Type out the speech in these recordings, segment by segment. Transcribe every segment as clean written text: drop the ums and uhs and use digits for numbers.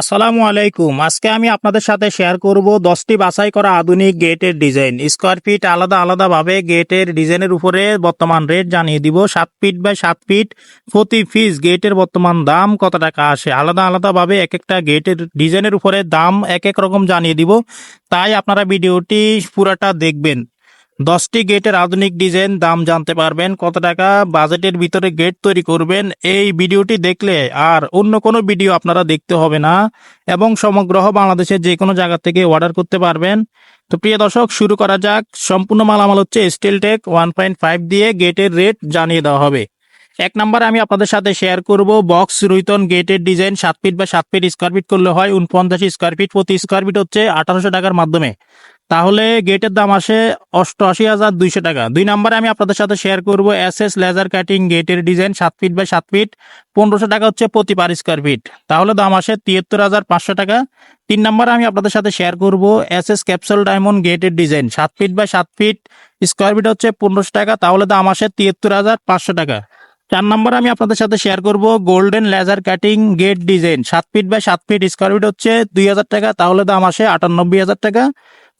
আসসালামু আলাইকুম। আজকে আমি আপনাদের সাথে শেয়ার করব 10টি বাছাই করা আধুনিক গেটের ডিজাইন। স্কয়ার ফিট আলাদাভাবে গেটের ডিজাইনের উপরে বর্তমান রেট জানিয়ে দিব। 7 ফিট বাই 7 ফিট প্রতি পিস গেটের বর্তমান দাম কত টাকা আসে। আলাদাভাবে এক একটা গেটের ডিজাইনের উপরে দাম এক এক রকম জানিয়ে দিব। তাই আপনারা ভিডিওটি পুরাটা দেখবেন। 10টি গেটের আধুনিক ডিজাইন দাম জানতে পারবেন, কত টাকা বাজেটের ভিতরে গেট তৈরি করবেন। এই ভিডিওটি দেখলে আর অন্য কোনো ভিডিও আপনারা দেখতে হবে না এবং সমগ্র বাংলাদেশের যে কোনো জায়গা থেকে অর্ডার করতে পারবেন। তো প্রিয় দর্শক, শুরু করা যাক। সম্পূর্ণ মালামাল হচ্ছে স্টিলটেক 1.5 দিয়ে গেটের রেট জানিয়ে দেওয়া হবে। এক নম্বরে আমি আপনাদের সাথে শেয়ার করব বক্স রুইতন গেটের ডিজাইন। 7 ফিট বা 7 ফিট স্কয়ার ফিট করলে হয় 49 স্কয়ার ফিট, প্রতি স্কয়ার ফিট হচ্ছে 1800 টাকার মাধ্যমে। তাহলে গেটের দাম আসে 88,200 টাকা। 2 নম্বরে আমি আপনাদের সাথে শেয়ার করব এসএস লেজার কাটিং গেটের ডিজাইন। 7 ফিট বাই 7 ফিট 1500 টাকা হচ্ছে প্রতি পার স্কয়ার ফিট। তাহলে দাম আসে 73,500 টাকা। 3 নম্বরে আমি আপনাদের সাথে শেয়ার করব এসএস ক্যাপসুল ডায়মন্ড গেটের design. 7 feet by 7 feet square feet হচ্ছে 1500 টাকা। তাহলে দাম আসে 73,500 টাকা। 4 নম্বরে আমি আপনাদের সাথে শেয়ার করব golden laser cutting gate design. 7 feet by 7 feet square feet হচ্ছে 2000 টাকা। তাহলে দাম আসে 98,000 টাকা।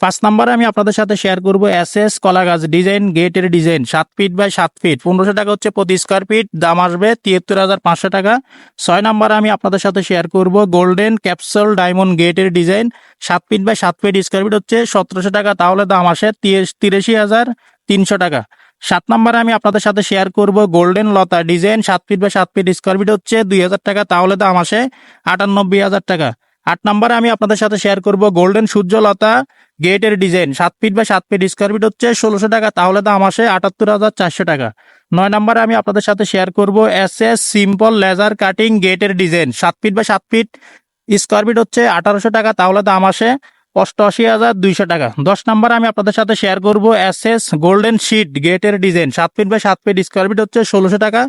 5 নম্বরে আমি আপনাদের সাথে শেয়ার করব এসএস কলা গাছ ডিজাইন গেটের ডিজাইন। 7 ফিট বাই 7 ফিট 1500 টাকা হচ্ছে প্রতি স্কয়ার ফিট, দাম আসবে 73,500 টাকা। 6 নম্বরে আমি আপনাদের সাথে শেয়ার করব গোল্ডেন ক্যাপসুল ডায়মন্ড গেটের design. 7 feet by 7 feet square feet হচ্ছে 1700 টাকা। তাহলে দাম আসে 83,300 টাকা। 7 নম্বরে আমি আপনাদের সাথে শেয়ার করব গোল্ডেন লতা design. 7 feet by 7 feet square feet হচ্ছে 2000 টাকা। তাহলে দাম আসে 98,000 টাকা। 8 নম্বরে আমি আপনাদের সাথে শেয়ার করব গোল্ডেন সূর্যলতা গেটের design. 7 feet by 7 feet square feet হচ্ছে 1600 টাকা। তাহলে দাম আসে 78,400 টাকা। 9 নম্বরে আমি আপনাদের সাথে শেয়ার করব এসএস সিম্পল লেজার কাটিং গেটের design. 7 feet by 7 feet square feet হচ্ছে 1800 টাকা। তাহলে দাম আসে 88,200 টাকা। 10 নম্বরে আমি আপনাদের সাথে শেয়ার করব এসএস গোল্ডেন শিট গেটের design. 7 feet by 7 feet square feet হচ্ছে 1600 টাকা।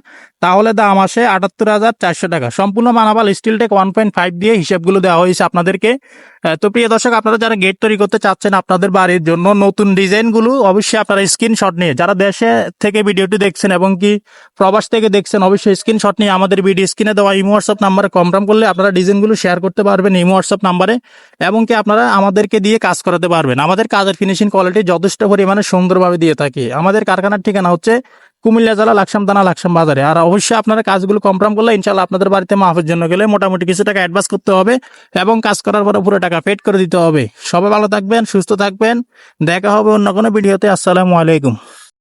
তাহলে দাম আসে 78,400 টাকা। সম্পূর্ণ মালামাল স্টিলটেক 1.5 দিয়ে হিসাবগুলো দেওয়া হয়েছে আপনাদেরকে। তো প্রিয় দর্শক, আপনারা যারা গেট তৈরি করতে চাচ্ছেন আপনাদের বাড়ির জন্য নতুন ডিজাইনগুলো, অবশ্যই আপনারা স্ক্রিনশট নিয়ে, যারা দেশে থেকে ভিডিওটি দেখছেন এবং কি প্রবাস থেকে দেখছেন, অবশ্যই স্ক্রিনশট নিয়ে আমাদের ভিডিও স্ক্রিনে দেওয়া ইমো হোয়াটসঅ্যাপ নাম্বারে কনফার্ম করলে আপনারা ডিজাইনগুলো শেয়ার করতে পারবেন ইমো হোয়াটসঅ্যাপ নাম্বারে, এবং কি আপনারা আমাদেরকে দিয়ে কাজ করাতে পারবেন। আমাদের কাজের ফিনিশিং কোয়ালিটি যথেষ্ট পরিমাণে সুন্দরভাবে দিয়ে থাকি। আমাদের কারখানার ঠিকানা হচ্ছে কুমিল্লা জেলা লাকসাম থানা লাকসাম বাজারে। আর অবশ্যই আপনারা কাজগুলো কনফার্ম করলে ইনশাআল্লাহ আপনাদের বাড়িতে মাহফের জন্য গেলে মোটামুটি কিছু টাকা অ্যাডভান্স করতে হবে এবং কাজ করার পরে পুরো টাকা পেড করে দিতে হবে। সবাই ভালো থাকবেন, সুস্থ থাকবেন। দেখা হবে অন্য কোনো ভিডিওতে। আসসালামু আলাইকুম।